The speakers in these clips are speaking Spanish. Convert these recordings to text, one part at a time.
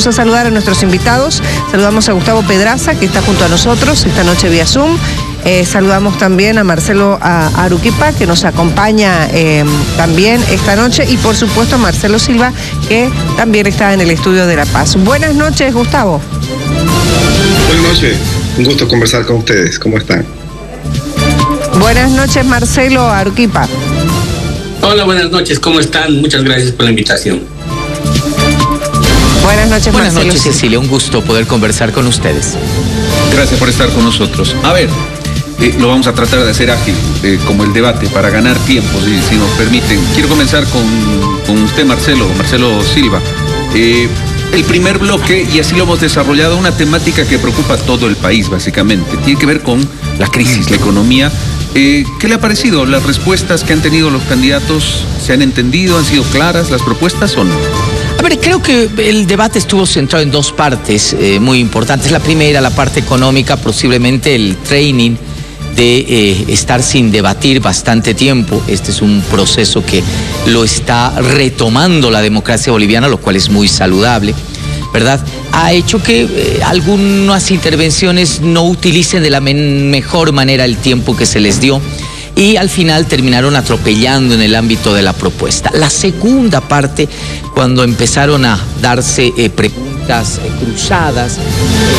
Vamos a saludar a nuestros invitados. Saludamos a Gustavo Pedraza, que está junto a nosotros esta noche vía Zoom. Saludamos también a Marcelo Aruquipa, que nos acompaña también esta noche, y por supuesto a Marcelo Silva, que también está en el estudio de La Paz. Buenas noches, Gustavo. Buenas noches, un gusto conversar con ustedes. ¿Cómo están? Buenas noches, Marcelo Aruquipa. Hola, buenas noches, ¿cómo están? Muchas gracias por la invitación. Buenas noches, Buenas Marcelo. noches, Cecilia, un gusto poder conversar con ustedes. Gracias por estar con nosotros. A ver, lo vamos a tratar de hacer ágil, como el debate, para ganar tiempo, si nos permiten. Quiero comenzar con usted, Marcelo Silva. El primer bloque, y así lo hemos desarrollado, una temática que preocupa a todo el país, básicamente. Tiene que ver con la crisis, la economía. ¿Qué le ha parecido? ¿Las respuestas que han tenido los candidatos se han entendido? ¿Han sido claras las propuestas o no? A ver, creo que el debate estuvo centrado en dos partes muy importantes. La primera, la parte económica, posiblemente el training de estar sin debatir bastante tiempo. Este es un proceso que lo está retomando la democracia boliviana, lo cual es muy saludable, ¿verdad? Ha hecho que algunas intervenciones no utilicen de la mejor manera el tiempo que se les dio, y al final terminaron atropellando en el ámbito de la propuesta. La segunda parte, cuando empezaron a darse preguntas cruzadas,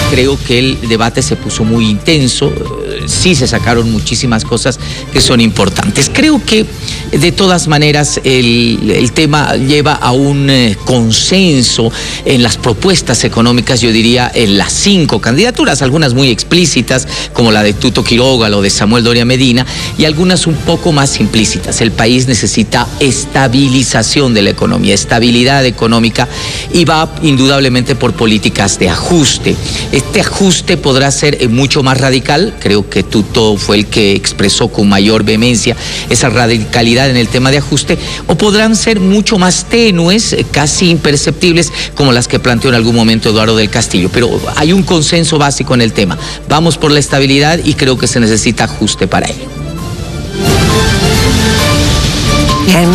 creo que el debate se puso muy intenso. Sí se sacaron muchísimas cosas que son importantes. Creo que de todas maneras el tema lleva a un consenso en las propuestas económicas, yo diría en las 5 candidaturas, algunas muy explícitas como la de Tuto Quiroga o de Samuel Doria Medina, y algunas un poco más implícitas. El país necesita estabilización de la economía, estabilidad económica, y va indudablemente por políticas de ajuste. Este ajuste podrá ser mucho más radical. Creo que Tuto fue el que expresó con mayor vehemencia esa radicalidad en el tema de ajuste, o podrán ser mucho más tenues, casi imperceptibles, como las que planteó en algún momento Eduardo del Castillo. Pero hay un consenso básico en el tema. Vamos por la estabilidad y creo que se necesita ajuste para ello. Bien,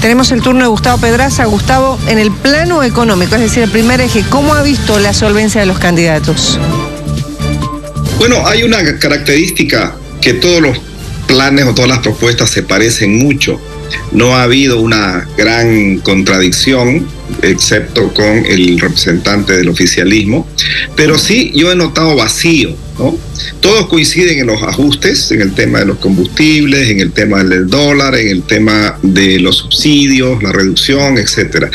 tenemos el turno de Gustavo Pedraza. Gustavo, en el plano económico, es decir, el primer eje, ¿cómo ha visto la solvencia de los candidatos? Bueno, hay una característica, que todos los planes o todas las propuestas se parecen mucho. No ha habido una gran contradicción, excepto con el representante del oficialismo, pero sí yo he notado vacío, ¿no? Todos coinciden en los ajustes, en el tema de los combustibles, en el tema del dólar, en el tema de los subsidios, la reducción, etcétera.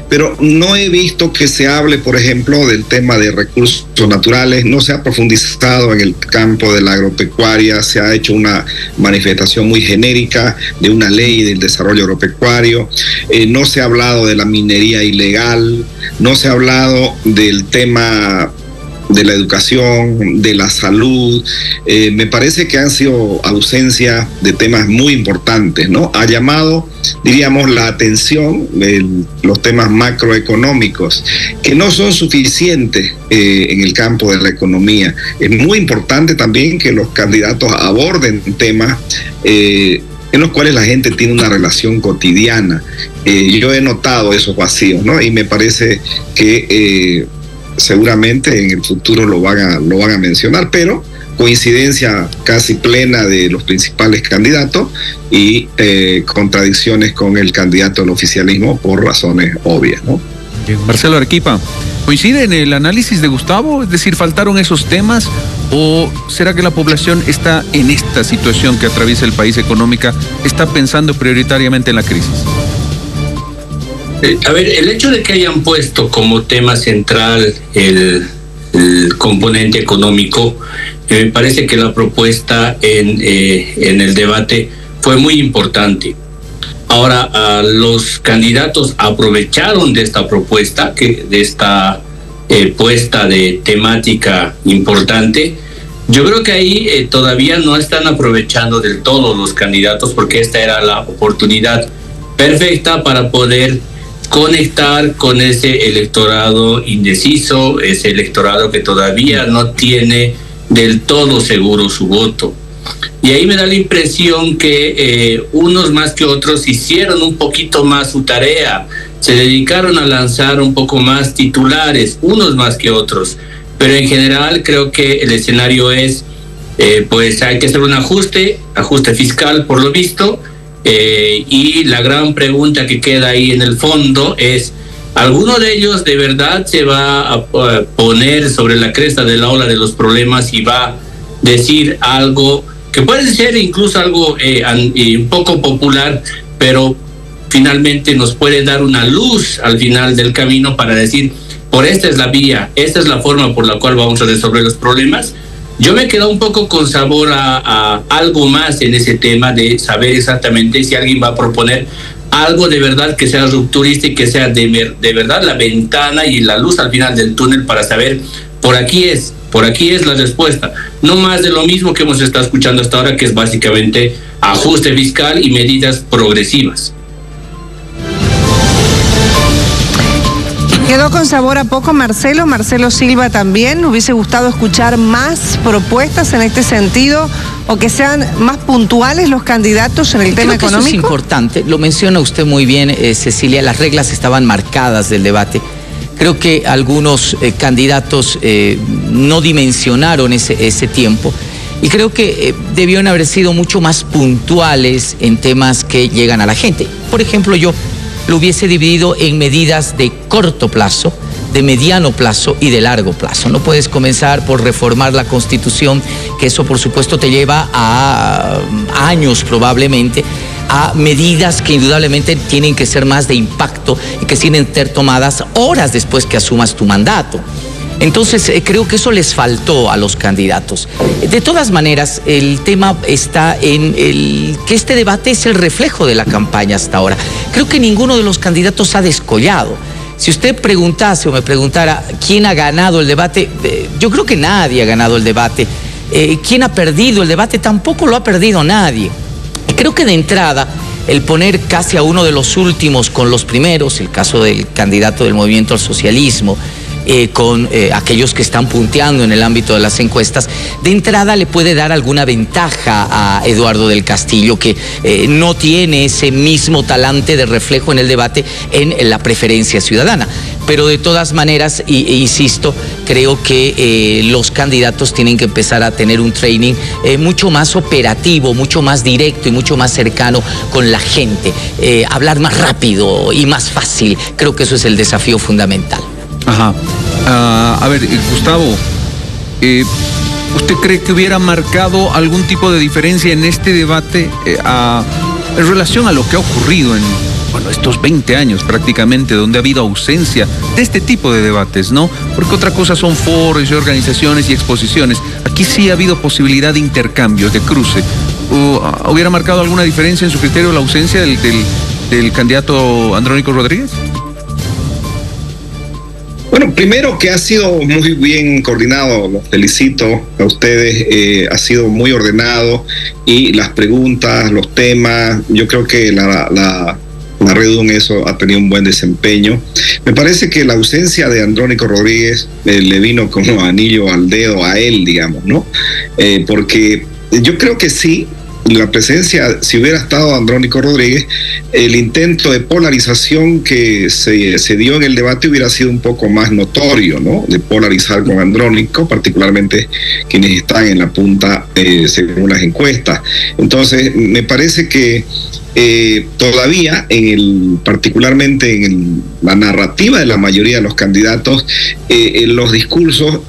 Pero no he visto que se hable, por ejemplo, del tema de recursos naturales. No se ha profundizado en el campo de la agropecuaria. Se ha hecho una manifestación muy genérica de una ley del desarrollo agropecuario. No se ha hablado de la minería ilegal. No se ha hablado del tema de la educación, de la salud. Me parece que han sido ausencia de temas muy importantes, ¿no? Ha llamado, diríamos, la atención los temas macroeconómicos, que no son suficientes en el campo de la economía. Es muy importante también que los candidatos aborden temas en los cuales la gente tiene una relación cotidiana. Yo he notado esos vacíos, ¿no? Y me parece que seguramente en el futuro lo van a mencionar, pero coincidencia casi plena de los principales candidatos y contradicciones con el candidato del oficialismo por razones obvias, ¿no? Marcelo Aruquipa, ¿coincide en el análisis de Gustavo? Es decir, ¿faltaron esos temas? ¿O será que la población está en esta situación que atraviesa el país económica, está pensando prioritariamente en la crisis? A ver, el hecho de que hayan puesto como tema central el componente económico, me parece que la propuesta en el debate fue muy importante. Ahora, los candidatos aprovecharon de esta propuesta, de esta puesta de temática importante. Yo creo que ahí todavía no están aprovechando del todo los candidatos, porque esta era la oportunidad perfecta para poder conectar con ese electorado indeciso, ese electorado que todavía no tiene del todo seguro su voto. Y ahí me da la impresión que unos más que otros hicieron un poquito más su tarea, se dedicaron a lanzar un poco más titulares, unos más que otros, pero en general creo que el escenario es, pues hay que hacer un ajuste fiscal por lo visto, y la gran pregunta que queda ahí en el fondo es, ¿alguno de ellos de verdad se va a poner sobre la cresta de la ola de los problemas y va a decir algo que puede ser incluso algo un poco popular, pero finalmente nos puede dar una luz al final del camino para decir, por esta es la vía, esta es la forma por la cual vamos a resolver los problemas? Yo me he quedado un poco con sabor a algo más en ese tema de saber exactamente si alguien va a proponer algo de verdad que sea rupturista y que sea de verdad la ventana y la luz al final del túnel para saber, por aquí es la respuesta. No más de lo mismo que hemos estado escuchando hasta ahora, que es básicamente ajuste fiscal y medidas progresivas. Quedó con sabor a poco Marcelo Silva también. ¿Hubiese gustado escuchar más propuestas en este sentido o que sean más puntuales los candidatos en el tema económico? Eso es importante, lo menciona usted muy bien, Cecilia, las reglas estaban marcadas del debate. Creo que algunos candidatos no dimensionaron ese tiempo y creo que debieron haber sido mucho más puntuales en temas que llegan a la gente. Por ejemplo, yo lo hubiese dividido en medidas de corto plazo, de mediano plazo y de largo plazo. No puedes comenzar por reformar la Constitución, que eso por supuesto te lleva a años probablemente, a medidas que indudablemente tienen que ser más de impacto y que tienen que ser tomadas horas después que asumas tu mandato. Entonces, creo que eso les faltó a los candidatos. De todas maneras, el tema está en que este debate es el reflejo de la campaña hasta ahora. Creo que ninguno de los candidatos ha descollado. Si usted preguntase o me preguntara quién ha ganado el debate, yo creo que nadie ha ganado el debate. ¿Quién ha perdido el debate? Tampoco lo ha perdido nadie. Creo que de entrada, el poner casi a uno de los últimos con los primeros, el caso del candidato del Movimiento al Socialismo, con aquellos que están punteando en el ámbito de las encuestas, de entrada le puede dar alguna ventaja a Eduardo del Castillo, que no tiene ese mismo talante de reflejo en el debate en la preferencia ciudadana. Pero de todas maneras, insisto, creo que los candidatos tienen que empezar a tener un training mucho más operativo, mucho más directo y mucho más cercano con la gente. Hablar más rápido y más fácil. Creo que eso es el desafío fundamental. Ajá. A ver, Gustavo, ¿usted cree que hubiera marcado algún tipo de diferencia en este debate en relación a lo que ha ocurrido en estos 20 años prácticamente, donde ha habido ausencia de este tipo de debates, ¿no? Porque otra cosa son foros y organizaciones y exposiciones. Aquí sí ha habido posibilidad de intercambios, de cruce. ¿Hubiera marcado alguna diferencia en su criterio la ausencia del candidato Andrónico Rodríguez? Bueno, primero que ha sido muy bien coordinado, los felicito a ustedes, ha sido muy ordenado y las preguntas, los temas, yo creo que la Red en eso ha tenido un buen desempeño. Me parece que la ausencia de Andrónico Rodríguez le vino como anillo al dedo a él, digamos, ¿no? Porque yo creo que sí, la presencia, si hubiera estado Andrónico Rodríguez, el intento de polarización que se dio en el debate hubiera sido un poco más notorio, ¿no? De polarizar con Andrónico, particularmente quienes están en la punta según las encuestas. Entonces, me parece que todavía, particularmente en la narrativa de la mayoría de los candidatos, en los discursos,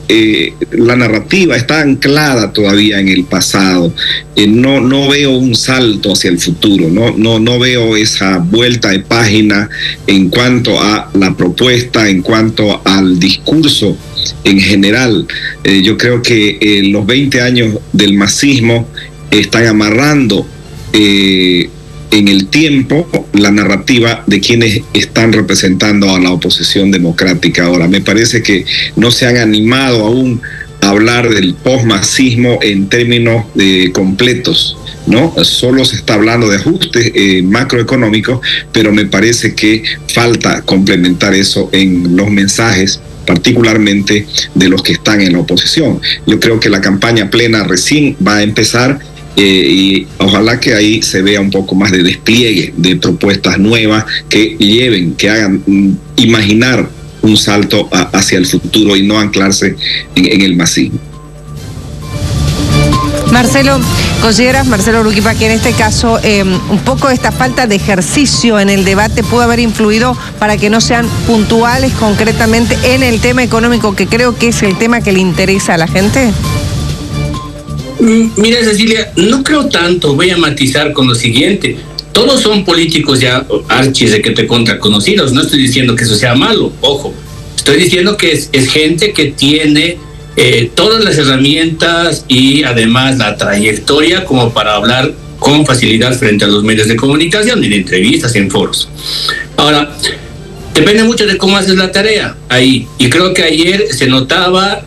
la narrativa está anclada todavía en el pasado. No veo un salto hacia el futuro, no veo esa vuelta de página en cuanto a la propuesta, en cuanto al discurso en general. Yo creo que los 20 años del masismo están amarrando en el tiempo la narrativa de quienes están representando a la oposición democrática ahora. Me parece que no se han animado aún a hablar del posmasismo en términos completos, ¿no? Solo se está hablando de ajustes macroeconómicos, pero me parece que falta complementar eso en los mensajes, particularmente de los que están en la oposición. Yo creo que la campaña plena recién va a empezar y ojalá que ahí se vea un poco más de despliegue de propuestas nuevas que lleven, que hagan imaginar un salto hacia el futuro y no anclarse en el masismo. Marcelo, ¿consideras, Marcelo Aruquipa, que en este caso un poco esta falta de ejercicio en el debate pudo haber influido para que no sean puntuales concretamente en el tema económico, que creo que es el tema que le interesa a la gente? Mira, Cecilia, no creo tanto. Voy a matizar con lo siguiente. Todos son políticos ya archis de que te contra conocidos. No estoy diciendo que eso sea malo, ojo. Estoy diciendo que es gente que tiene todas las herramientas y además la trayectoria como para hablar con facilidad frente a los medios de comunicación, en entrevistas, en foros. Ahora, depende mucho de cómo haces la tarea ahí. Y creo que ayer se notaba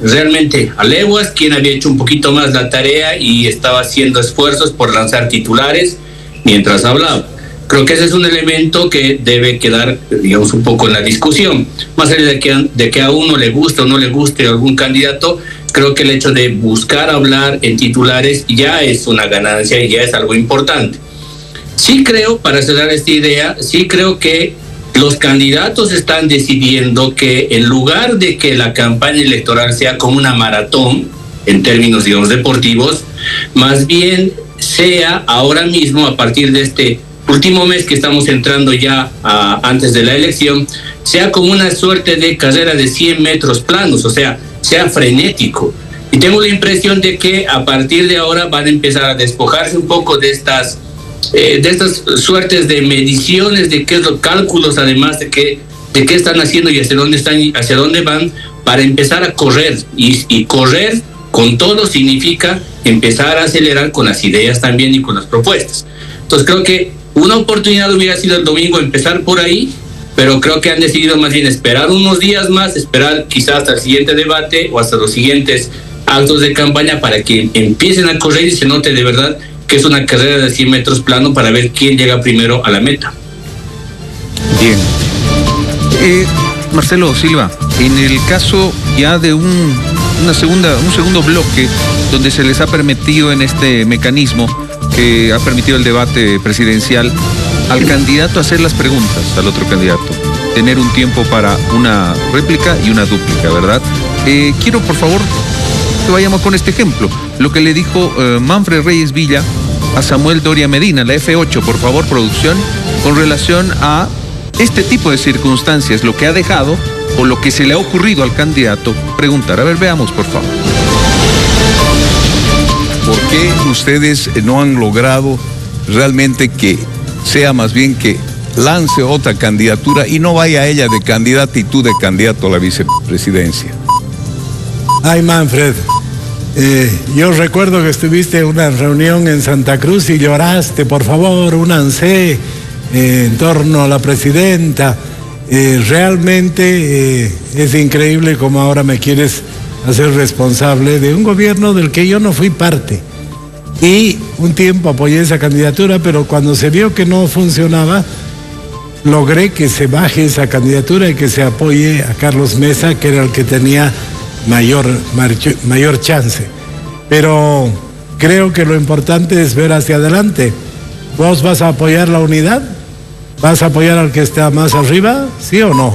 realmente a leguas quien había hecho un poquito más la tarea y estaba haciendo esfuerzos por lanzar titulares mientras hablaba. Creo que ese es un elemento que debe quedar, digamos, un poco en la discusión. Más allá de que a uno le guste o no le guste algún candidato, creo que el hecho de buscar hablar en titulares ya es una ganancia y ya es algo importante. Sí creo, para cerrar esta idea, sí creo que los candidatos están decidiendo que en lugar de que la campaña electoral sea como una maratón, en términos, digamos, deportivos, más bien sea ahora mismo, a partir de este último mes que estamos entrando ya antes de la elección, sea como una suerte de carrera de 100 metros planos, o sea frenético. Y tengo la impresión de que a partir de ahora van a empezar a despojarse un poco de estas suertes de mediciones, de qué es los cálculos, además de qué están haciendo y hacia dónde están y hacia dónde van, para empezar a correr. Y correr con todo significa empezar a acelerar con las ideas también y con las propuestas. Entonces creo que una oportunidad hubiera sido el domingo empezar por ahí, pero creo que han decidido más bien esperar unos días más, esperar quizás hasta el siguiente debate o hasta los siguientes actos de campaña para que empiecen a correr y se note de verdad que es una carrera de 100 metros plano para ver quién llega primero a la meta. Bien. Marcelo Silva, en el caso ya de un segundo bloque donde se les ha permitido en este mecanismo que ha permitido el debate presidencial al candidato hacer las preguntas al otro candidato, tener un tiempo para una réplica y una dúplica, ¿verdad? Quiero, por favor, que vayamos con este ejemplo, lo que le dijo Manfred Reyes Villa a Samuel Doria Medina, la F8, por favor, producción, con relación a este tipo de circunstancias, lo que ha dejado o lo que se le ha ocurrido al candidato preguntar. A ver, veamos, por favor. ¿Por qué ustedes no han logrado realmente que sea más bien que lance otra candidatura y no vaya ella de candidata y tú de candidato a la vicepresidencia? Ay, Manfred, yo recuerdo que estuviste en una reunión en Santa Cruz y lloraste, por favor, únanse en torno a la presidenta. Realmente es increíble cómo ahora me quieres hacer responsable de un gobierno del que yo no fui parte. Y un tiempo apoyé esa candidatura, pero cuando se vio que no funcionaba, logré que se baje esa candidatura y que se apoye a Carlos Mesa, que era el que tenía mayor chance. Pero creo que lo importante es ver hacia adelante. ¿Vos vas a apoyar la unidad? ¿Vas a apoyar al que está más arriba? ¿Sí o no?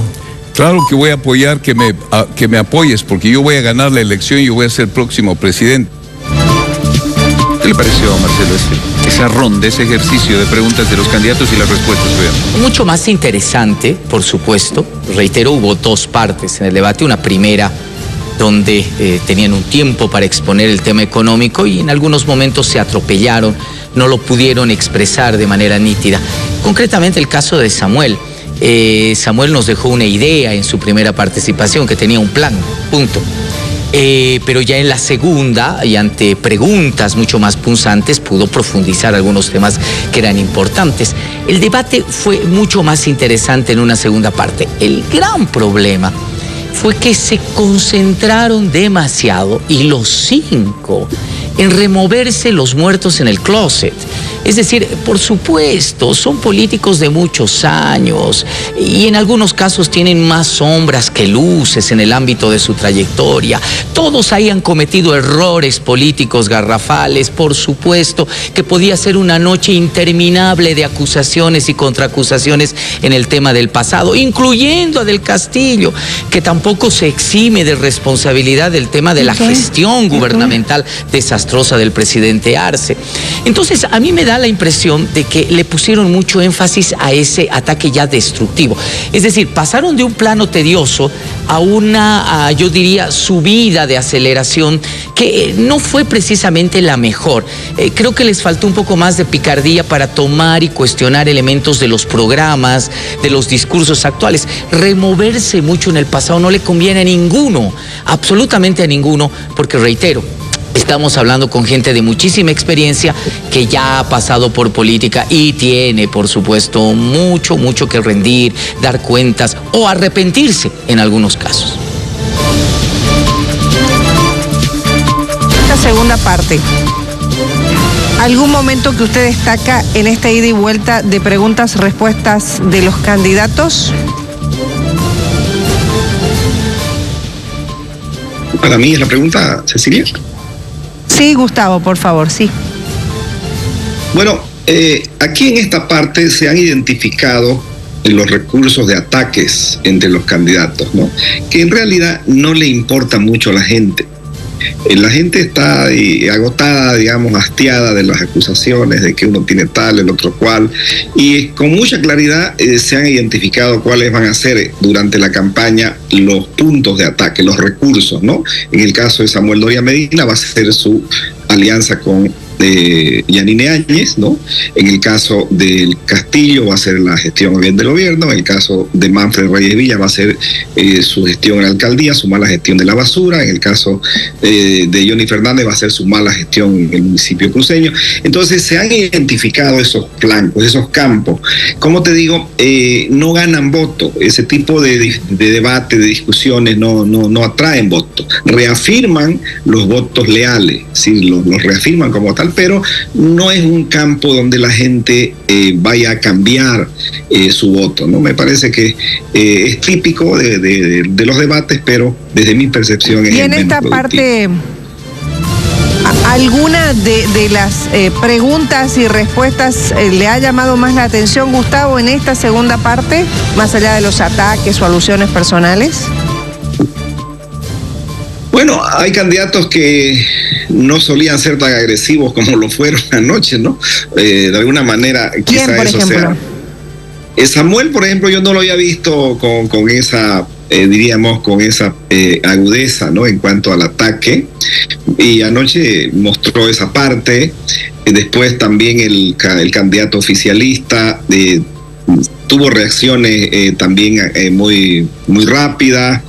Claro que voy a apoyar que me apoyes, porque yo voy a ganar la elección y yo voy a ser próximo presidente. ¿Qué le pareció, Marcelo, esa ronda, ese ejercicio de preguntas de los candidatos y las respuestas? Vean. Mucho más interesante, por supuesto. Reitero, hubo dos partes en el debate. Una primera donde tenían un tiempo para exponer el tema económico y en algunos momentos se atropellaron, no lo pudieron expresar de manera nítida. Concretamente el caso de Samuel. Samuel nos dejó una idea en su primera participación, que tenía un plan, punto. Pero ya en la segunda, y ante preguntas mucho más punzantes, pudo profundizar algunos temas que eran importantes. El debate fue mucho más interesante en una segunda parte. El gran problema fue que se concentraron demasiado, y los cinco, en removerse los muertos en el closet. Es decir, por supuesto, son políticos de muchos años y en algunos casos tienen más sombras que luces en el ámbito de su trayectoria. Todos hayan cometido errores políticos garrafales, por supuesto, que podía ser una noche interminable de acusaciones y contraacusaciones en el tema del pasado, incluyendo a Del Castillo, que tampoco se exime de responsabilidad del tema de la gestión gubernamental desastrosa del presidente Arce. Entonces, a mí me da la impresión de que le pusieron mucho énfasis a ese ataque ya destructivo. Es decir, pasaron de un plano tedioso a una, yo diría, subida de aceleración que no fue precisamente la mejor. Creo que les faltó un poco más de picardía para tomar y cuestionar elementos de los programas, de los discursos actuales. Removerse mucho en el pasado no le conviene a ninguno, absolutamente a ninguno, porque reitero, estamos hablando con gente de muchísima experiencia que ya ha pasado por política y tiene, por supuesto, mucho que rendir, dar cuentas o arrepentirse en algunos casos. Esta segunda parte, ¿algún momento que usted destaca en esta ida y vuelta de preguntas, respuestas de los candidatos? Para mí es la pregunta, Cecilia. Sí, Gustavo, por favor, sí. Bueno, aquí en esta parte se han identificado los recursos de ataques entre los candidatos, ¿no? Que en realidad no le importa mucho a la gente. La gente está agotada, digamos, hastiada de las acusaciones de que uno tiene tal, el otro cual, y con mucha claridad se han identificado cuáles van a ser durante la campaña los puntos de ataque, los recursos, ¿no? En el caso de Samuel Doria Medina va a ser su alianza con Yanine Áñez, ¿no? En el caso del Castillo va a ser la gestión bien del gobierno, en el caso de Manfred Reyes Villa va a ser su gestión en la alcaldía, su mala gestión de la basura, en el caso de Johnny Fernández va a ser su mala gestión en el municipio cruceño. Entonces se han identificado esos flancos, esos campos. Como te digo, no ganan votos, ese tipo de debate, de discusiones no atraen votos, reafirman los votos leales, ¿sí? los reafirman como tal, pero no es un campo donde la gente vaya a cambiar su voto, ¿no? Me parece que es típico de los debates, pero desde mi percepción es. Y en esta parte, ¿alguna de las preguntas y respuestas le ha llamado más la atención, Gustavo, en esta segunda parte, más allá de los ataques o alusiones personales? Bueno, hay candidatos que no solían ser tan agresivos como lo fueron anoche, ¿no? De alguna manera, quizá ¿Quién, por eso ejemplo? sea. Samuel, por ejemplo, yo no lo había visto con esa, diríamos, con esa agudeza, ¿no? En cuanto al ataque. Y anoche mostró esa parte. Después también el candidato oficialista tuvo reacciones también muy rápidas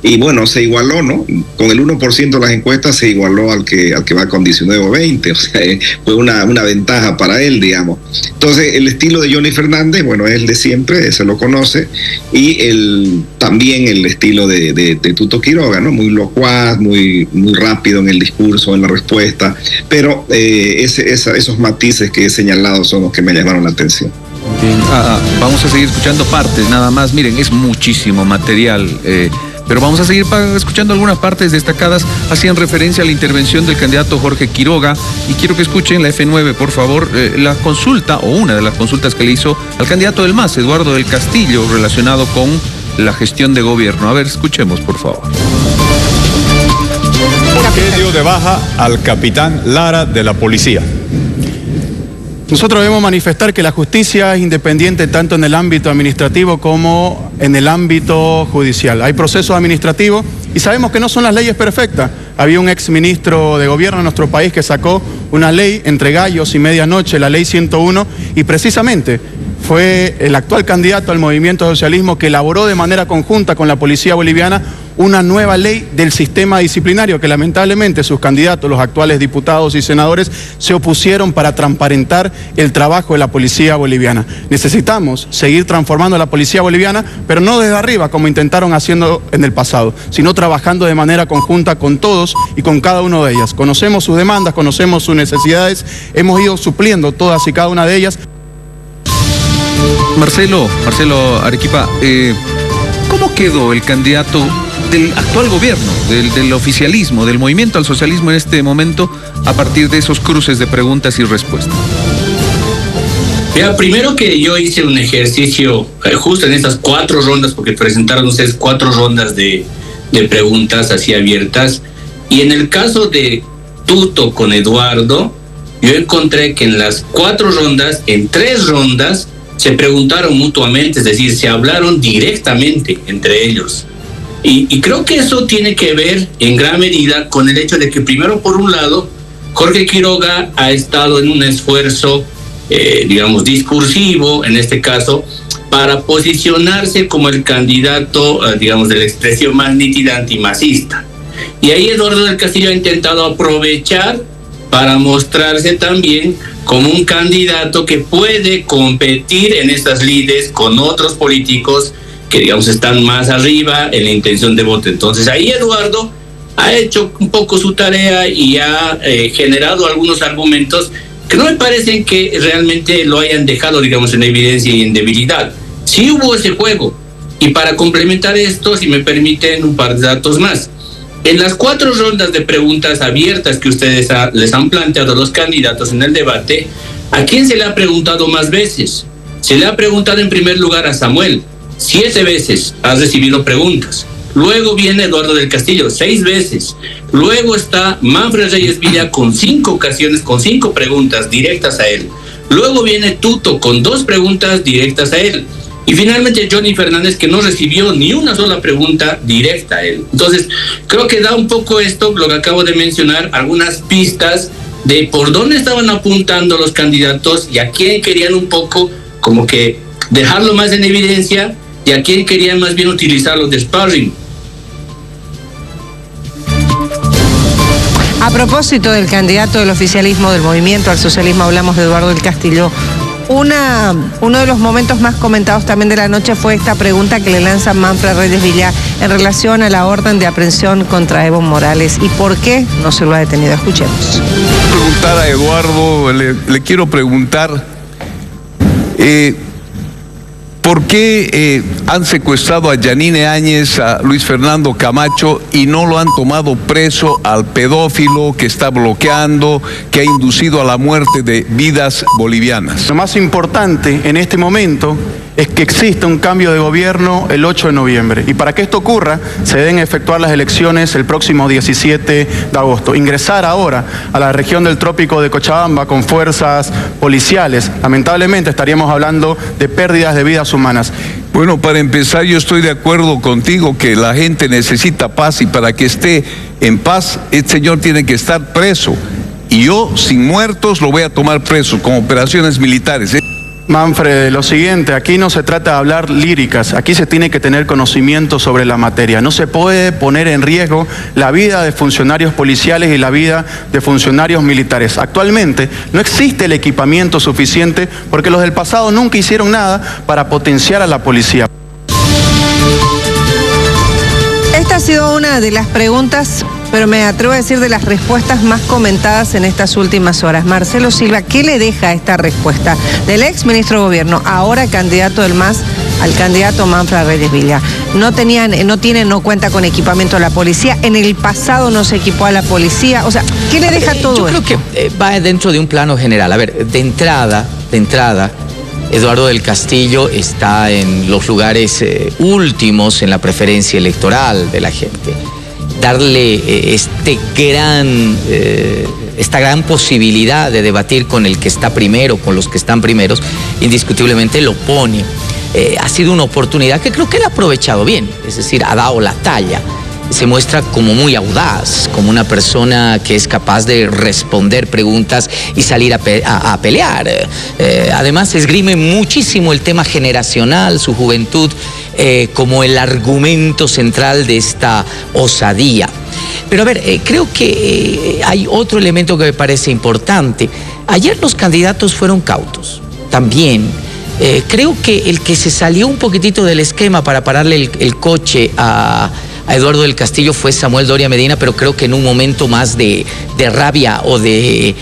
y bueno, se igualó, ¿no? Con el 1% de las encuestas se igualó al que va con 19 o 20, o sea, fue una ventaja para él, digamos. Entonces, el estilo de Johnny Fernández, bueno, es el de siempre, se lo conoce, y también el estilo de Tuto Quiroga, ¿no? Muy locuaz, muy rápido en el discurso, en la respuesta, pero esos matices que he señalado son los que me llamaron la atención. Bien, vamos a seguir escuchando partes, nada más. Miren, es muchísimo material, pero vamos a seguir escuchando algunas partes destacadas. Hacían referencia a la intervención del candidato Jorge Quiroga, y quiero que escuchen la F9, por favor, la consulta, o una de las consultas que le hizo al candidato del MAS, Eduardo del Castillo, relacionado con la gestión de gobierno. A ver, escuchemos, por favor. ¿Por qué dio de baja al capitán Lara de la policía? Nosotros debemos manifestar que la justicia es independiente tanto en el ámbito administrativo como en el ámbito judicial. Hay procesos administrativos y sabemos que no son las leyes perfectas. Había un exministro de gobierno en nuestro país que sacó una ley entre gallos y medianoche, la ley 101, y precisamente fue el actual candidato al movimiento socialismo que elaboró de manera conjunta con la policía boliviana una nueva ley del sistema disciplinario que lamentablemente sus candidatos, los actuales diputados y senadores, se opusieron para transparentar el trabajo de la policía boliviana. Necesitamos seguir transformando a la policía boliviana, pero no desde arriba como intentaron haciendo en el pasado, sino trabajando de manera conjunta con todos y con cada uno de ellas. Conocemos sus demandas, conocemos sus necesidades, hemos ido supliendo todas y cada una de ellas. Marcelo Arequipa, ¿cómo quedó el candidato del actual gobierno, del oficialismo, del movimiento al socialismo en este momento a partir de esos cruces de preguntas y respuestas? Mira, primero que yo hice un ejercicio justo en estas 4 rondas, porque presentaron ustedes 4 rondas de preguntas así abiertas, y en el caso de Tuto con Eduardo, yo encontré que en las 4 rondas, en 3 rondas, se preguntaron mutuamente, es decir, se hablaron directamente entre ellos. Y creo que eso tiene que ver en gran medida con el hecho de que primero, por un lado, Jorge Quiroga ha estado en un esfuerzo, digamos, discursivo, en este caso, para posicionarse como el candidato, digamos, de la expresión más nítida antimacista. Y ahí Eduardo del Castillo ha intentado aprovechar para mostrarse también como un candidato que puede competir en estas lides con otros políticos que, digamos, están más arriba en la intención de voto. Entonces ahí Eduardo ha hecho un poco su tarea y ha generado algunos argumentos que no me parecen que realmente lo hayan dejado, digamos, en evidencia y en debilidad. Sí hubo ese juego. Y para complementar esto, si me permiten un par de datos más. En las 4 rondas de preguntas abiertas que ustedes les han planteado a los candidatos en el debate, ¿a quién se le ha preguntado más veces? Se le ha preguntado en primer lugar a Samuel. 7 veces ha recibido preguntas. Luego viene Eduardo del Castillo, 6 veces. Luego está Manfred Reyes Villa con 5 ocasiones, con 5 preguntas directas a él. Luego viene Tuto con 2 preguntas directas a él. Y finalmente Johnny Fernández, que no recibió ni una sola pregunta directa a él. Entonces, creo que da un poco esto, lo que acabo de mencionar, algunas pistas de por dónde estaban apuntando los candidatos y a quién querían un poco como que dejarlo más en evidencia y a quién querían más bien utilizarlo de sparring. A propósito del candidato del oficialismo, del movimiento al socialismo, hablamos de Eduardo del Castillo. Uno de los momentos más comentados también de la noche fue esta pregunta que le lanza Manfred Reyes Villa en relación a la orden de aprehensión contra Evo Morales. ¿Y por qué no se lo ha detenido? Escuchemos. Preguntar a Eduardo, le quiero preguntar, ¿por qué han secuestrado a Yanine Áñez, a Luis Fernando Camacho y no lo han tomado preso al pedófilo que está bloqueando, que ha inducido a la muerte de vidas bolivianas? Lo más importante en este momento es que existe un cambio de gobierno el 8 de noviembre. Y para que esto ocurra, se deben efectuar las elecciones el próximo 17 de agosto. Ingresar ahora a la región del trópico de Cochabamba con fuerzas policiales, lamentablemente estaríamos hablando de pérdidas de vidas humanas. Bueno, para empezar, yo estoy de acuerdo contigo que la gente necesita paz y para que esté en paz, este señor tiene que estar preso. Y yo, sin muertos, lo voy a tomar preso con operaciones militares. Manfred, lo siguiente, aquí no se trata de hablar líricas, aquí se tiene que tener conocimiento sobre la materia. No se puede poner en riesgo la vida de funcionarios policiales y la vida de funcionarios militares. Actualmente no existe el equipamiento suficiente porque los del pasado nunca hicieron nada para potenciar a la policía. Esta ha sido una de las preguntas, pero me atrevo a decir de las respuestas más comentadas en estas últimas horas. Marcelo Silva, ¿qué le deja esta respuesta del ex ministro de Gobierno, ahora candidato del MAS, al candidato Manfred Reyes Villa? No cuenta con equipamiento a la policía, en el pasado no se equipó a la policía, o sea, ¿qué le deja todo esto? Yo creo que va dentro de un plano general. A ver, de entrada, Eduardo del Castillo está en los lugares últimos en la preferencia electoral de la gente. Darle esta gran posibilidad de debatir con el que está primero, con los que están primeros, indiscutiblemente lo pone. Ha sido una oportunidad que creo que él ha aprovechado bien, es decir, ha dado la talla. se muestra como muy audaz, como una persona que es capaz de responder preguntas y salir a pelear. Además, esgrime muchísimo el tema generacional, su juventud, como el argumento central de esta osadía. Pero a ver, creo que hay otro elemento que me parece importante. Ayer los candidatos fueron cautos, también. Creo que el que se salió un poquitito del esquema para pararle el coche a Eduardo del Castillo fue Samuel Doria Medina, pero creo que en un momento más de rabia o de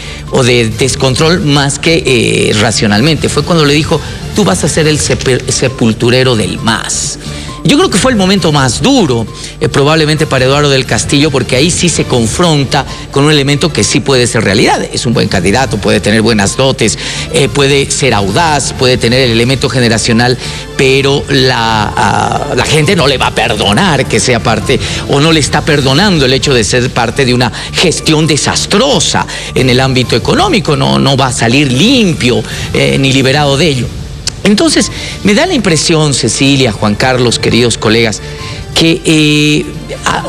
descontrol más que racionalmente. Fue cuando le dijo, tú vas a ser el sepulturero del MAS. Yo creo que fue el momento más duro, probablemente para Eduardo del Castillo, porque ahí sí se confronta con un elemento que sí puede ser realidad. Es un buen candidato, puede tener buenas dotes, puede ser audaz, puede tener el elemento generacional, pero la gente no le va a perdonar que sea parte, o no le está perdonando el hecho de ser parte de una gestión desastrosa en el ámbito económico. No va a salir limpio ni liberado de ello. Entonces, me da la impresión, Cecilia, Juan Carlos, queridos colegas, que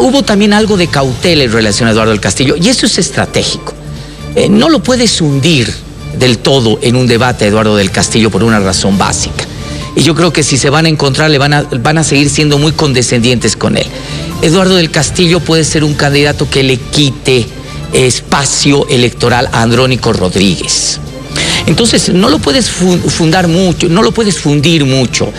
hubo también algo de cautela en relación a Eduardo del Castillo, y eso es estratégico. No lo puedes hundir del todo en un debate a Eduardo del Castillo por una razón básica. Y yo creo que si se van a encontrar, van a seguir siendo muy condescendientes con él. Eduardo del Castillo puede ser un candidato que le quite espacio electoral a Andrónico Rodríguez. Entonces, no lo puedes fundir mucho.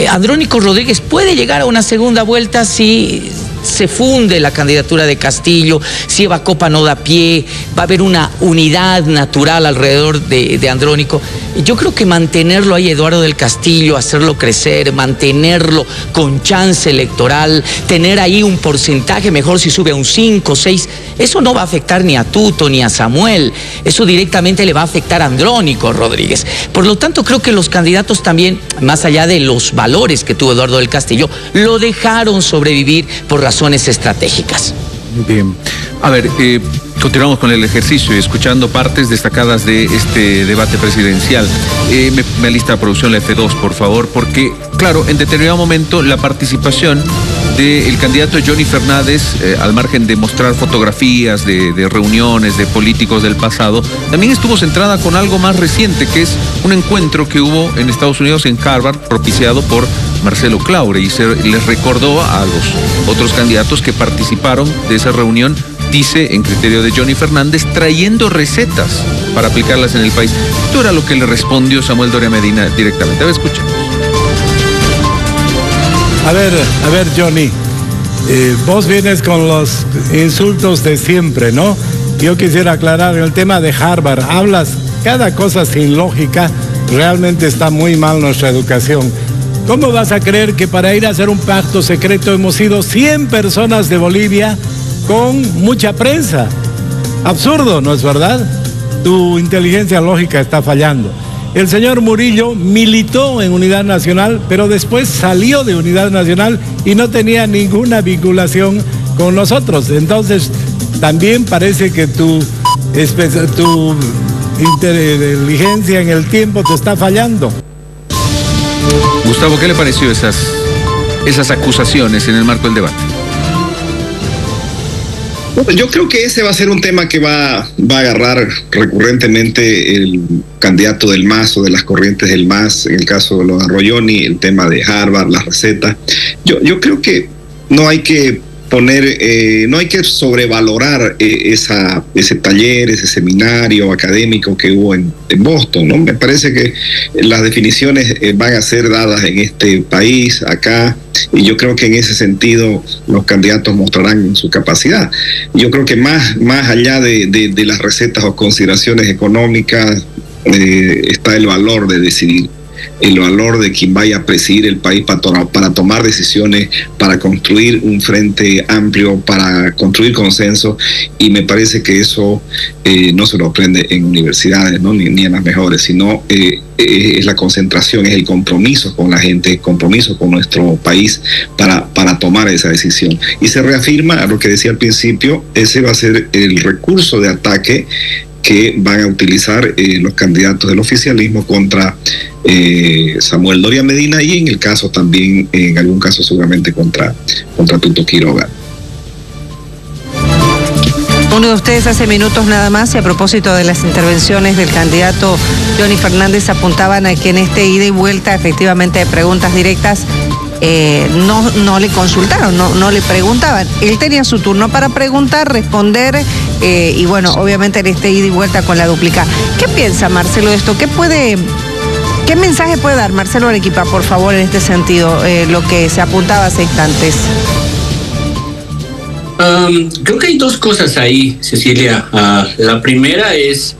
Andrónico Rodríguez puede llegar a una segunda vuelta si se funde la candidatura de Castillo, si Eva Copa no da pie, va a haber una unidad natural alrededor de Andrónico. Yo creo que mantenerlo ahí, Eduardo del Castillo, hacerlo crecer, mantenerlo con chance electoral, tener ahí un porcentaje, mejor si sube a un 5, 6, eso no va a afectar ni a Tuto ni a Samuel, eso directamente le va a afectar a Andrónico Rodríguez. Por lo tanto, creo que los candidatos también, más allá de los valores que tuvo Eduardo del Castillo, lo dejaron sobrevivir por razones estratégicas. Bien. A ver, continuamos con el ejercicio y escuchando partes destacadas de este debate presidencial. Me alista la producción la F2, por favor, porque, claro, en determinado momento la participación del candidato Johnny Fernández, al margen de mostrar fotografías de reuniones de políticos del pasado, también estuvo centrada con algo más reciente, que es un encuentro que hubo en Estados Unidos, en Harvard, propiciado por Marcelo Claure, y se les recordó a los otros candidatos que participaron de esa reunión, dice, en criterio de Johnny Fernández, trayendo recetas para aplicarlas en el país. Esto era lo que le respondió Samuel Doria Medina directamente. A ver, escuchemos. A ver, Johnny, vos vienes con los insultos de siempre, ¿no? Yo quisiera aclarar el tema de Harvard. Hablas cada cosa sin lógica. Realmente está muy mal nuestra educación. ¿Cómo vas a creer que para ir a hacer un pacto secreto hemos ido 100 personas de Bolivia con mucha prensa? Absurdo, ¿no es verdad? Tu inteligencia lógica está fallando. El señor Murillo militó en Unidad Nacional, pero después salió de Unidad Nacional y no tenía ninguna vinculación con nosotros. Entonces, también parece que tu inteligencia en el tiempo te está fallando. Gustavo, ¿qué le pareció esas acusaciones en el marco del debate? Yo creo que ese va a ser un tema que va a agarrar recurrentemente el candidato del MAS o de las corrientes del MAS, en el caso de los Arroyoni, el tema de Harvard, las recetas. Yo creo que no hay que no hay que sobrevalorar ese taller, ese seminario académico que hubo en Boston, ¿no? Me parece que las definiciones van a ser dadas en este país, acá, y yo creo que en ese sentido los candidatos mostrarán su capacidad. Yo creo que más allá de las recetas o consideraciones económicas, está el valor de decidir, el valor de quien vaya a presidir el país para tomar decisiones, para construir un frente amplio, para construir consenso, y me parece que eso no se lo aprende en universidades, ¿no? ni en las mejores, sino es la concentración, es el compromiso con la gente, el compromiso con nuestro país para tomar esa decisión. Y se reafirma a lo que decía al principio, ese va a ser el recurso de ataque que van a utilizar los candidatos del oficialismo contra Samuel Doria Medina, y en el caso también, en algún caso seguramente contra Tuto Quiroga. Uno de ustedes hace minutos nada más, y a propósito de las intervenciones del candidato Johnny Fernández, apuntaban a que en este ida y vuelta efectivamente de preguntas directas no le consultaron, no le preguntaban. Él tenía su turno para preguntar, responder, y bueno, obviamente en este ida y vuelta con la dúplica. ¿Qué piensa Marcelo de esto? ¿Qué mensaje puede dar Marcelo Arequipa, por favor, en este sentido, lo que se apuntaba hace instantes? Creo que hay dos cosas ahí, Cecilia. La primera es,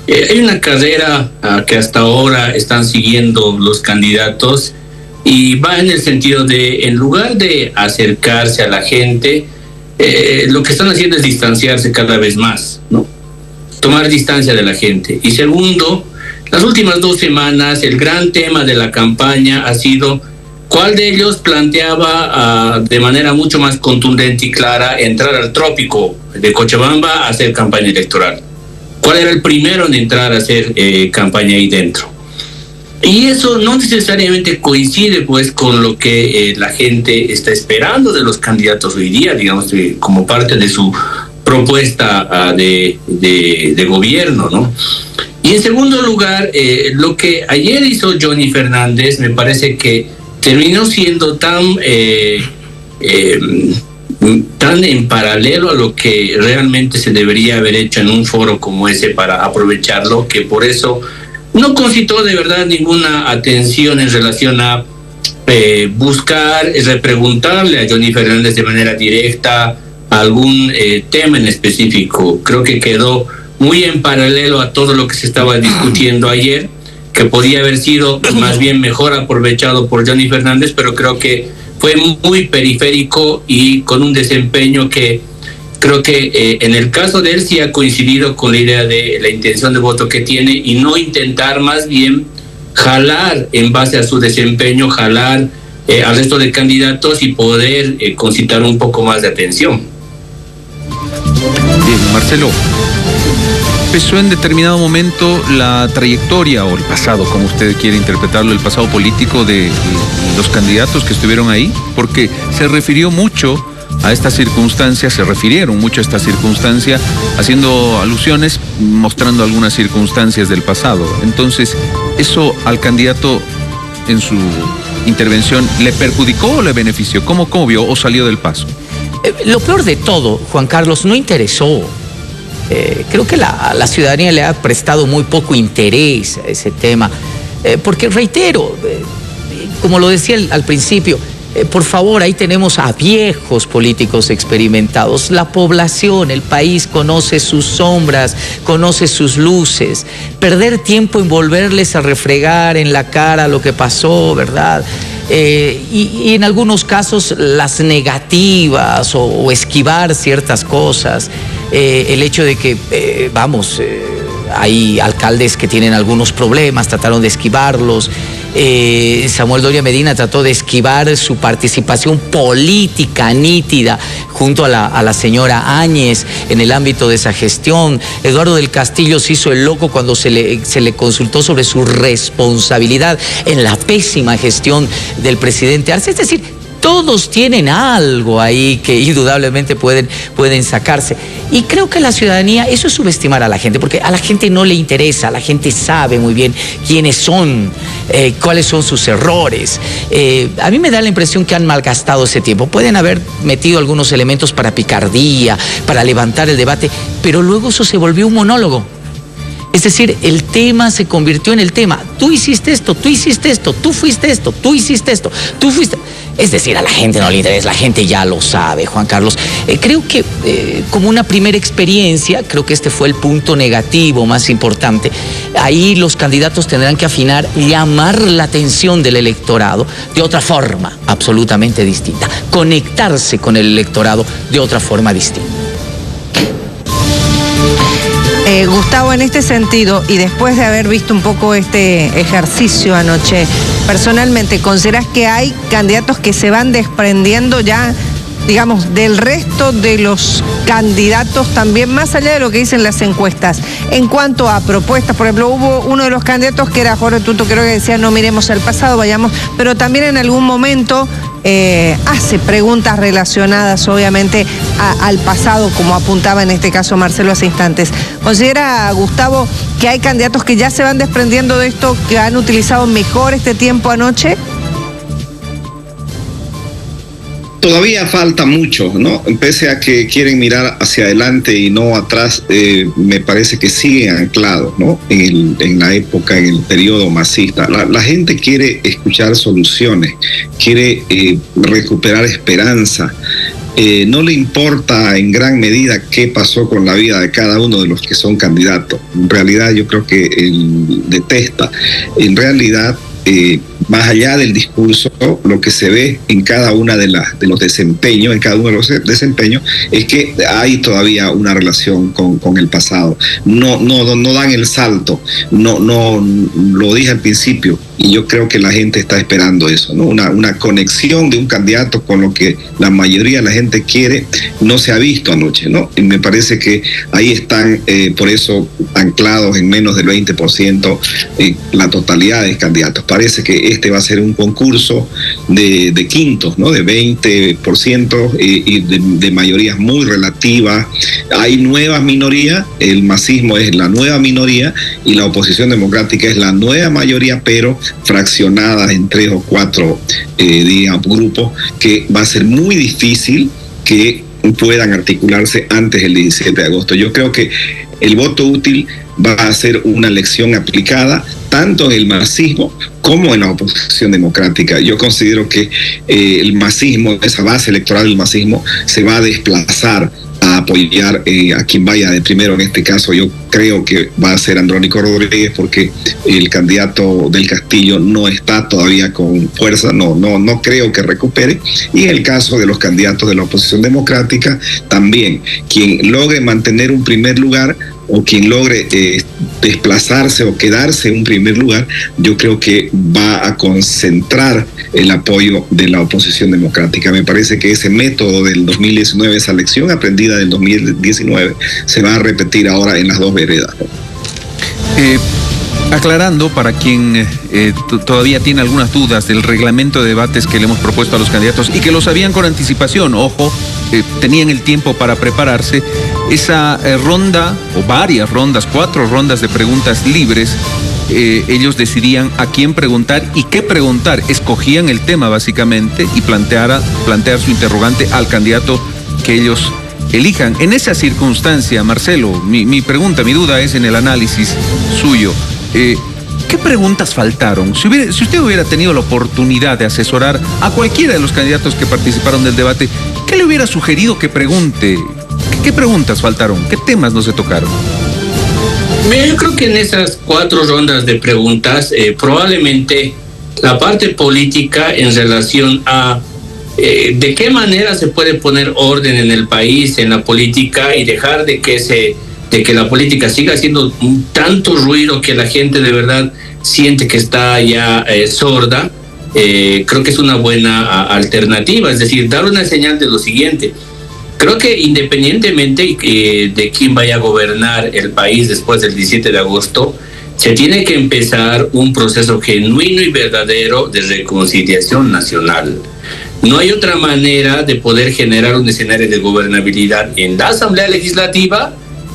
hay una carrera que hasta ahora están siguiendo los candidatos y va en el sentido de, en lugar de acercarse a la gente, lo que están haciendo es distanciarse cada vez más, ¿no? Tomar distancia de la gente. Y segundo, las últimas 2 semanas el gran tema de la campaña ha sido cuál de ellos planteaba de manera mucho más contundente y clara entrar al trópico de Cochabamba a hacer campaña electoral. ¿Cuál era el primero en entrar a hacer campaña ahí dentro? Y eso no necesariamente coincide pues con lo que la gente está esperando de los candidatos hoy día, digamos, como parte de su propuesta de gobierno, ¿no? Y en segundo lugar, lo que ayer hizo Johnny Fernández me parece que terminó siendo tan en paralelo a lo que realmente se debería haber hecho en un foro como ese para aprovecharlo, que por eso no concitó de verdad ninguna atención en relación a buscar, repreguntarle a Johnny Fernández de manera directa algún tema en específico. Creo que quedó muy en paralelo a todo lo que se estaba discutiendo ayer, que podía haber sido más bien mejor aprovechado por Johnny Fernández, pero creo que fue muy periférico y con un desempeño que creo que en el caso de él sí ha coincidido con la idea de la intención de voto que tiene y no intentar más bien jalar en base a su desempeño, jalar al resto de candidatos y poder concitar un poco más de atención. Bien, Marcelo, empezó en determinado momento la trayectoria o el pasado, como usted quiere interpretarlo, el pasado político de los candidatos que estuvieron ahí, porque se refirió mucho a esta circunstancia, se refirieron mucho a esta circunstancia, haciendo alusiones, mostrando algunas circunstancias del pasado. Entonces, ¿eso al candidato en su intervención le perjudicó o le benefició? ¿Cómo vio o salió del paso? Lo peor de todo, Juan Carlos, no interesó. Creo que la ciudadanía le ha prestado muy poco interés a ese tema, porque reitero, como lo decía al principio, por favor, ahí tenemos a viejos políticos experimentados. La población, el país conoce sus sombras, conoce sus luces. Perder tiempo en volverles a refregar en la cara lo que pasó, ¿verdad? Y en algunos casos las negativas o esquivar ciertas cosas. El hecho de que, hay alcaldes que tienen algunos problemas, trataron de esquivarlos. Samuel Doria Medina trató de esquivar su participación política nítida junto a la señora Áñez en el ámbito de esa gestión. Eduardo del Castillo se hizo el loco cuando se le consultó sobre su responsabilidad en la pésima gestión del presidente Arce. Es decir, todos tienen algo ahí que indudablemente pueden sacarse. Y creo que la ciudadanía, eso es subestimar a la gente, porque a la gente no le interesa, la gente sabe muy bien quiénes son, cuáles son sus errores. A mí me da la impresión que han malgastado ese tiempo. Pueden haber metido algunos elementos para picardía, para levantar el debate, pero luego eso se volvió un monólogo. Es decir, el tema se convirtió en el tema. Tú hiciste esto, tú hiciste esto, tú fuiste esto, tú hiciste esto, tú fuiste... Es decir, a la gente no le interesa, la gente ya lo sabe, Juan Carlos. Creo que como una primera experiencia, creo que este fue el punto negativo más importante. Ahí los candidatos tendrán que afinar y llamar la atención del electorado de otra forma absolutamente distinta. Conectarse con el electorado de otra forma distinta. Gustavo, en este sentido, y después de haber visto un poco este ejercicio anoche, personalmente, ¿consideras que hay candidatos que se van desprendiendo ya digamos, del resto de los candidatos también, más allá de lo que dicen las encuestas, en cuanto a propuestas? Por ejemplo, hubo uno de los candidatos que era Jorge Tuto, creo que decía, no miremos al pasado, vayamos, pero también en algún momento hace preguntas relacionadas, obviamente, al pasado, como apuntaba en este caso Marcelo hace instantes. ¿Considera, Gustavo, que hay candidatos que ya se van desprendiendo de esto, que han utilizado mejor este tiempo anoche? Todavía falta mucho, ¿no? Pese a que quieren mirar hacia adelante y no atrás, me parece que siguen anclados, ¿no? En la época, en el periodo masista. La gente quiere escuchar soluciones, quiere recuperar esperanza. No le importa en gran medida qué pasó con la vida de cada uno de los que son candidatos. En realidad yo creo que él detesta. En realidad, más allá del discurso, lo que se ve en cada una de los desempeños, en cada uno de los desempeños, es que hay todavía una relación con el pasado. No dan el salto. No lo dije al principio, y yo creo que la gente está esperando eso, ¿no? Una conexión de un candidato con lo que la mayoría de la gente quiere, no se ha visto anoche, ¿no? Y me parece que ahí están, por eso, anclados en menos del 20% la totalidad de candidatos. Parece que este va a ser un concurso de quintos, ¿no? De 20% y de mayorías muy relativas. Hay nuevas minorías, el masismo es la nueva minoría y la oposición democrática es la nueva mayoría, pero fraccionadas en 3 o 4 digamos, grupos, que va a ser muy difícil que puedan articularse antes del 17 de agosto. Yo creo que el voto útil va a ser una elección aplicada tanto en el masismo como en la oposición democrática. Yo considero que el masismo, esa base electoral del masismo, se va a desplazar a apoyar a quien vaya de primero. En este caso yo creo que va a ser Andrónico Rodríguez, porque el candidato del Castillo no está todavía con fuerza, no creo que recupere. Y en el caso de los candidatos de la oposición democrática, también quien logre mantener un primer lugar o quien logre desplazarse o quedarse en un primer lugar, yo creo que va a concentrar el apoyo de la oposición democrática. Me parece que ese método del 2019, esa lección aprendida del 2019, se va a repetir ahora en las dos veredas. Aclarando para quien todavía tiene algunas dudas del reglamento de debates que le hemos propuesto a los candidatos y que lo sabían con anticipación, ojo, tenían el tiempo para prepararse, esa ronda o varias rondas, 4 rondas de preguntas libres, ellos decidían a quién preguntar y qué preguntar, escogían el tema básicamente y plantear su interrogante al candidato que ellos elijan. En esa circunstancia, Marcelo, mi pregunta, mi duda es en el análisis suyo. ¿Qué preguntas faltaron? Si usted hubiera tenido la oportunidad de asesorar a cualquiera de los candidatos que participaron del debate, ¿qué le hubiera sugerido que pregunte? ¿Qué preguntas faltaron? ¿Qué temas no se tocaron? Yo creo que en esas 4 rondas de preguntas, probablemente la parte política en relación a de qué manera se puede poner orden en el país, en la política, y dejar de que la política siga haciendo tanto ruido que la gente de verdad siente que está ya sorda. Creo que es una buena alternativa, es decir, dar una señal de lo siguiente. Creo que independientemente de quién vaya a gobernar el país después del 17 de agosto, se tiene que empezar un proceso genuino y verdadero de reconciliación nacional. No hay otra manera de poder generar un escenario de gobernabilidad en la Asamblea Legislativa,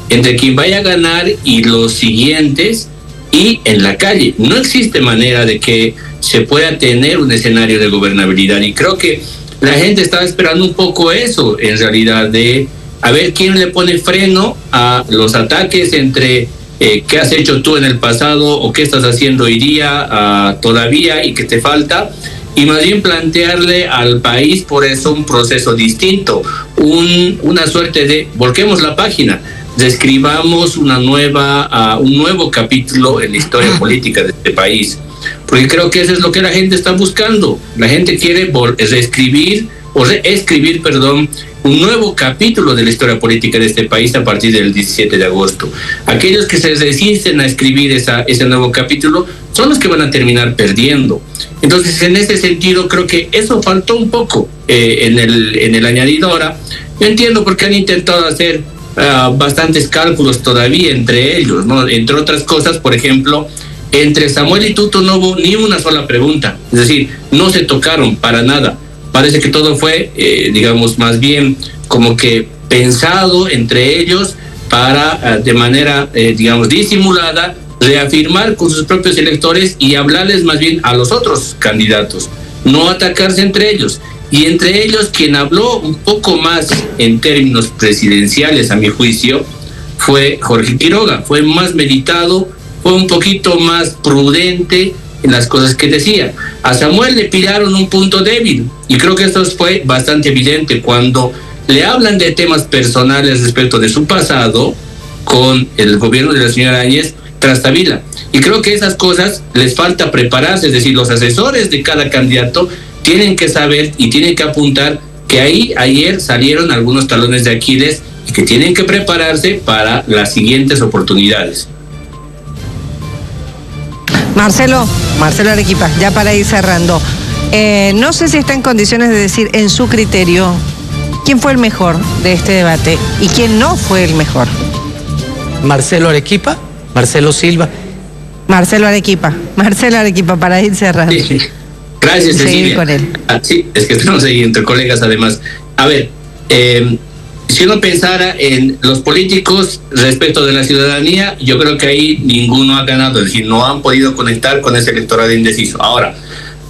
entre quien vaya a ganar y los siguientes, y en la calle. No existe manera de que se pueda tener un escenario de gobernabilidad, y creo que la gente estaba esperando un poco eso, en realidad, de a ver quién le pone freno a los ataques entre qué has hecho tú en el pasado o qué estás haciendo hoy día todavía y qué te falta, y más bien plantearle al país por eso un proceso distinto, una suerte de volquemos la página, describamos un nuevo capítulo en la historia política de este país, porque creo que eso es lo que la gente está buscando. La gente quiere reescribir un nuevo capítulo de la historia política de este país a partir del 17 de agosto. Aquellos que se resisten a escribir ese nuevo capítulo son los que van a terminar perdiendo. Entonces, en ese sentido, creo que eso faltó un poco. en el añadidora. Yo entiendo porque han intentado hacer bastantes cálculos todavía entre ellos, ¿no? Entre otras cosas, por ejemplo, entre Samuel y Tuto no hubo ni una sola pregunta, es decir, no se tocaron para nada. Parece que todo fue, digamos, más bien como que pensado entre ellos para, de manera, digamos, disimulada, reafirmar con sus propios electores y hablarles más bien a los otros candidatos, no atacarse entre ellos. Y entre ellos quien habló un poco más en términos presidenciales, a mi juicio, fue Jorge Quiroga. Fue más meditado, fue un poquito más prudente en las cosas que decía. A Samuel le pillaron un punto débil y creo que esto fue bastante evidente cuando le hablan de temas personales respecto de su pasado con el gobierno de la señora Áñez Trastabila. Y creo que esas cosas les falta prepararse, es decir, los asesores de cada candidato tienen que saber y tienen que apuntar que ahí ayer salieron algunos talones de Aquiles y que tienen que prepararse para las siguientes oportunidades. Marcelo Arequipa, ya para ir cerrando, no sé si está en condiciones de decir en su criterio quién fue el mejor de este debate y quién no fue el mejor. Marcelo Arequipa, Marcelo Silva. Marcelo Arequipa, para ir cerrando. Sí. Gracias, Cecilia. Con él. Sí, es que estamos ahí entre colegas además. A ver, si uno pensara en los políticos respecto de la ciudadanía, yo creo que ahí ninguno ha ganado, es decir, no han podido conectar con ese electorado indeciso. Ahora,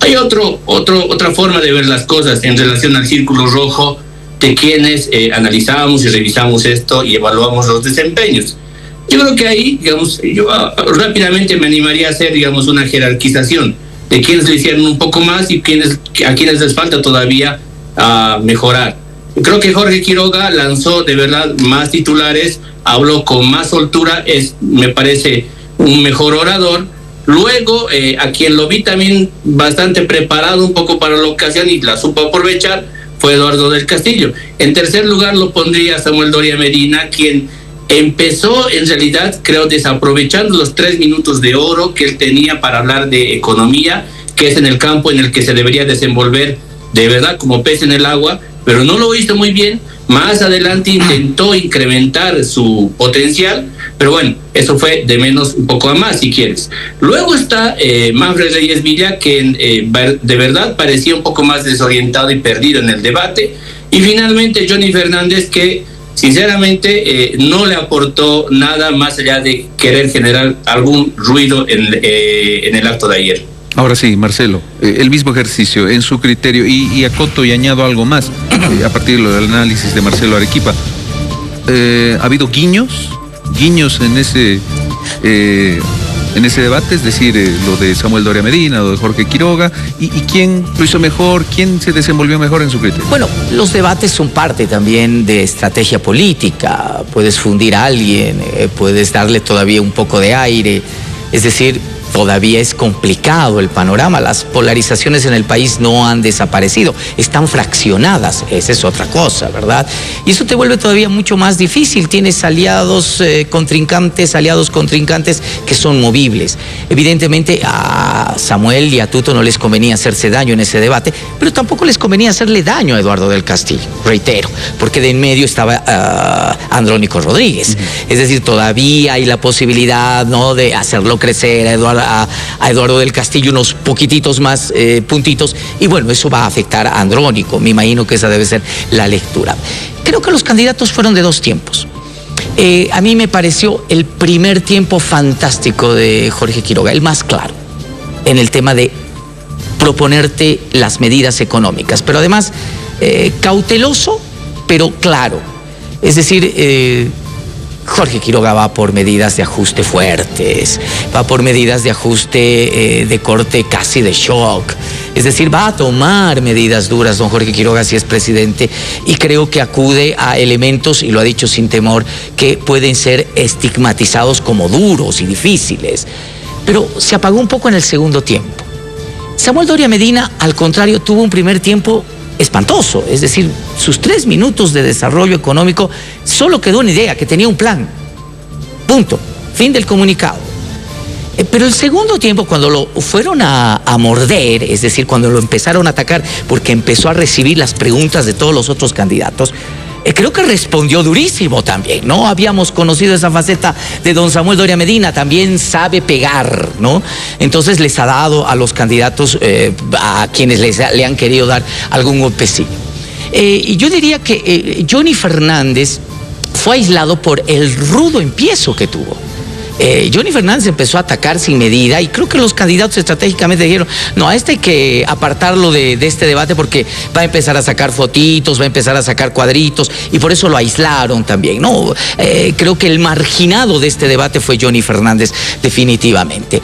hay otra forma de ver las cosas en relación al círculo rojo de quienes analizamos y revisamos esto y evaluamos los desempeños. Yo creo que ahí, digamos, yo rápidamente me animaría a hacer, digamos, una jerarquización de quienes le hicieron un poco más y a quienes les falta todavía mejorar. Creo que Jorge Quiroga lanzó de verdad más titulares, habló con más soltura, me parece un mejor orador. Luego, a quien lo vi también bastante preparado un poco para la ocasión y la supo aprovechar, fue Eduardo del Castillo. En tercer lugar lo pondría Samuel Doria Medina, quien empezó en realidad, creo, desaprovechando los 3 minutos de oro que él tenía para hablar de economía, que es en el campo en el que se debería desenvolver de verdad como pez en el agua, pero no lo hizo muy bien. Más adelante intentó incrementar su potencial, pero bueno, eso fue de menos un poco a más, si quieres. Luego está Manfred Reyes Villa, que de verdad parecía un poco más desorientado y perdido en el debate. Y finalmente Johnny Fernández, que sinceramente no le aportó nada más allá de querer generar algún ruido en el acto de ayer. Ahora sí, Marcelo, el mismo ejercicio en su criterio y acoto y añado algo más a partir del análisis de Marcelo Arequipa. ¿Ha habido guiños en ese debate? Es decir, lo de Samuel Doria Medina, lo de Jorge Quiroga, y quién lo hizo mejor, quién se desenvolvió mejor en su criterio. Bueno, los debates son parte también de estrategia política. Puedes fundir a alguien, puedes darle todavía un poco de aire, es decir, todavía es complicado el panorama, las polarizaciones en el país no han desaparecido, están fraccionadas, esa es otra cosa, ¿verdad? Y eso te vuelve todavía mucho más difícil, tienes aliados contrincantes que son movibles. Evidentemente a Samuel y a Tuto no les convenía hacerse daño en ese debate, pero tampoco les convenía hacerle daño a Eduardo del Castillo, reitero, porque de en medio estaba Andrónico Rodríguez. Es decir, todavía hay la posibilidad, ¿no?, de hacerlo crecer a Eduardo del Castillo unos poquititos más puntitos, y bueno, eso va a afectar a Andrónico. Me imagino que esa debe ser la lectura. Creo que los candidatos fueron de 2 tiempos. A mí me pareció el primer tiempo fantástico de Jorge Quiroga, el más claro, en el tema de proponerte las medidas económicas, pero además cauteloso, pero claro. Es decir, Jorge Quiroga va por medidas de ajuste fuertes, va por medidas de ajuste de corte casi de shock. Es decir, va a tomar medidas duras don Jorge Quiroga si es presidente, y creo que acude a elementos, y lo ha dicho sin temor, que pueden ser estigmatizados como duros y difíciles. Pero se apagó un poco en el segundo tiempo. Samuel Doria Medina, al contrario, tuvo un primer tiempo espantoso, es decir, sus 3 minutos de desarrollo económico solo quedó una idea, que tenía un plan. Punto. Fin del comunicado. Pero el segundo tiempo, cuando lo fueron a morder, es decir, cuando lo empezaron a atacar, porque empezó a recibir las preguntas de todos los otros candidatos, creo que respondió durísimo también, ¿no? Habíamos conocido esa faceta de don Samuel Doria Medina, también sabe pegar, ¿no? Entonces les ha dado a los candidatos, a quienes le han querido dar algún golpecillo. Y yo diría que Johnny Fernández fue aislado por el rudo empiezo que tuvo. Johnny Fernández empezó a atacar sin medida y creo que los candidatos estratégicamente dijeron, no, a este hay que apartarlo de este debate porque va a empezar a sacar fotitos, va a empezar a sacar cuadritos y por eso lo aislaron también, ¿no? Creo que el marginado de este debate fue Johnny Fernández definitivamente.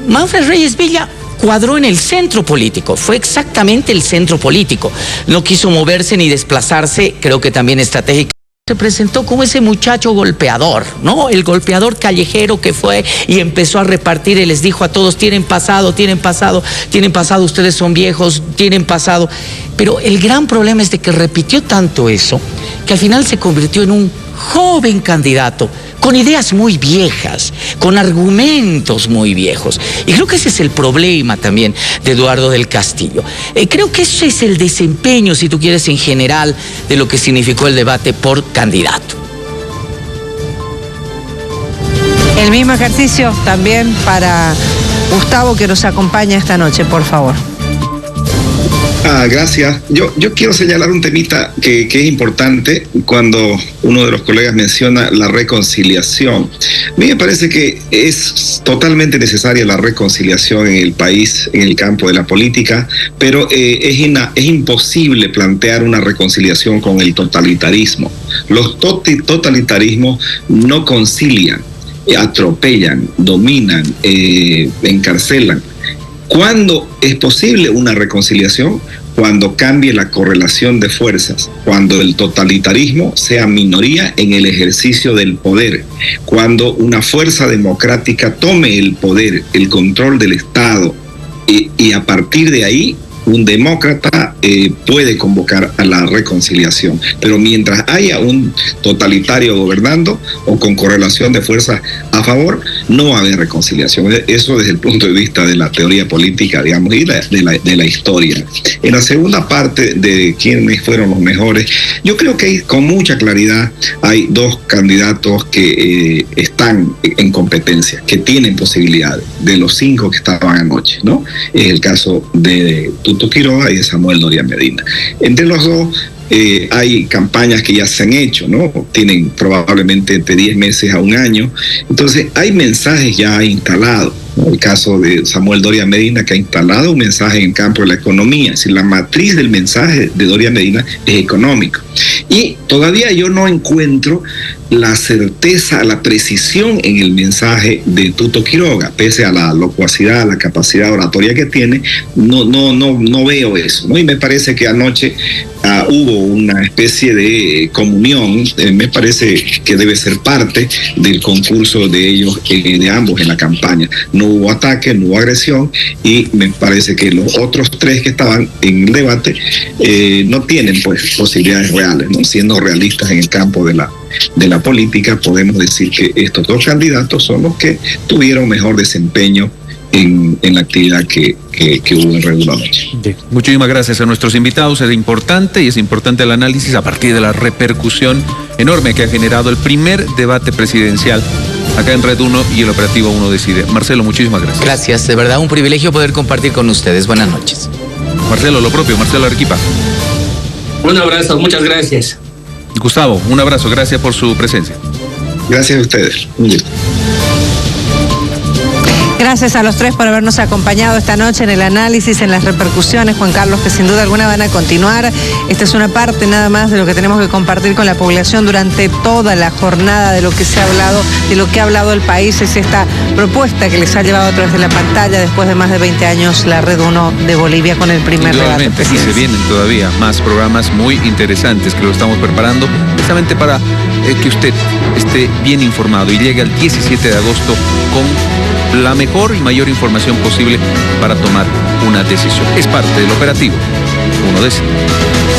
Manfred Reyes Villa cuadró en el centro político, fue exactamente el centro político, no quiso moverse ni desplazarse, creo que también estratégicamente. Se presentó como ese muchacho golpeador, ¿no? El golpeador callejero que fue y empezó a repartir y les dijo a todos, tienen pasado, ustedes son viejos, tienen pasado. Pero el gran problema es de que repitió tanto eso, que al final se convirtió en un joven candidato, con ideas muy viejas, con argumentos muy viejos. Y creo que ese es el problema también de Eduardo del Castillo. Creo que ese es el desempeño, si tú quieres, en general, de lo que significó el debate por candidato. El mismo ejercicio también para Gustavo, que nos acompaña esta noche, por favor. Gracias. Yo quiero señalar un temita que es importante cuando uno de los colegas menciona la reconciliación. A mí me parece que es totalmente necesaria la reconciliación en el país, en el campo de la política, pero es imposible plantear una reconciliación con el totalitarismo. Los totalitarismos no concilian, atropellan, dominan, encarcelan. ¿Cuándo es posible una reconciliación? Cuando cambie la correlación de fuerzas, cuando el totalitarismo sea minoría en el ejercicio del poder, cuando una fuerza democrática tome el poder, el control del Estado, y a partir de ahí un demócrata puede convocar a la reconciliación. Pero mientras haya un totalitario gobernando o con correlación de fuerzas a favor, no va a haber reconciliación. Eso desde el punto de vista de la teoría política, digamos, y de la historia. En la segunda parte de quiénes fueron los mejores, yo creo que con mucha claridad hay dos candidatos que están en competencia, que tienen posibilidades, de los 5 que estaban anoche, ¿no? Es el caso de Tuto Quiroga y de Samuel Doria Medina. Entre los dos hay campañas que ya se han hecho, ¿no? Tienen probablemente entre 10 meses a un año. Entonces hay mensajes ya instalados, ¿no? El caso de Samuel Doria Medina, que ha instalado un mensaje en el campo de la economía. Es decir, la matriz del mensaje de Doria Medina es económico. Y todavía yo no encuentro la certeza, la precisión en el mensaje de Tuto Quiroga, pese a la locuacidad, la capacidad oratoria que tiene, no veo eso, ¿no? Y me parece que anoche hubo una especie de comunión, me parece que debe ser parte del concurso de ellos, de ambos en la campaña. No hubo ataque, no hubo agresión, y me parece que los otros 3 que estaban en el debate no tienen pues posibilidades reales, ¿no? Siendo realistas en el campo de la política, podemos decir que estos 2 candidatos son los que tuvieron mejor desempeño en la actividad que hubo en Redú anoche. Muchísimas gracias a nuestros invitados. Es importante el análisis a partir de la repercusión enorme que ha generado el primer debate presidencial acá en Red 1 y el Operativo 1 Decide. Marcelo, muchísimas gracias. Gracias, de verdad un privilegio poder compartir con ustedes. Buenas noches. Marcelo, lo propio, Marcelo Arequipa. Un abrazo, muchas gracias. Gustavo, un abrazo, gracias por su presencia. Gracias a ustedes. Un gusto. Gracias a los 3 por habernos acompañado esta noche en el análisis, en las repercusiones, Juan Carlos, que sin duda alguna van a continuar. Esta es una parte nada más de lo que tenemos que compartir con la población durante toda la jornada, de lo que se ha hablado, de lo que ha hablado el país. Es esta propuesta que les ha llevado a través de la pantalla después de más de 20 años la Red 1 de Bolivia con el primer debate presidencial. Y se vienen todavía más programas muy interesantes que lo estamos preparando precisamente para que usted esté bien informado y llegue al 17 de agosto con la mejor y mayor información posible para tomar una decisión. Es parte del Operativo 1 Decide.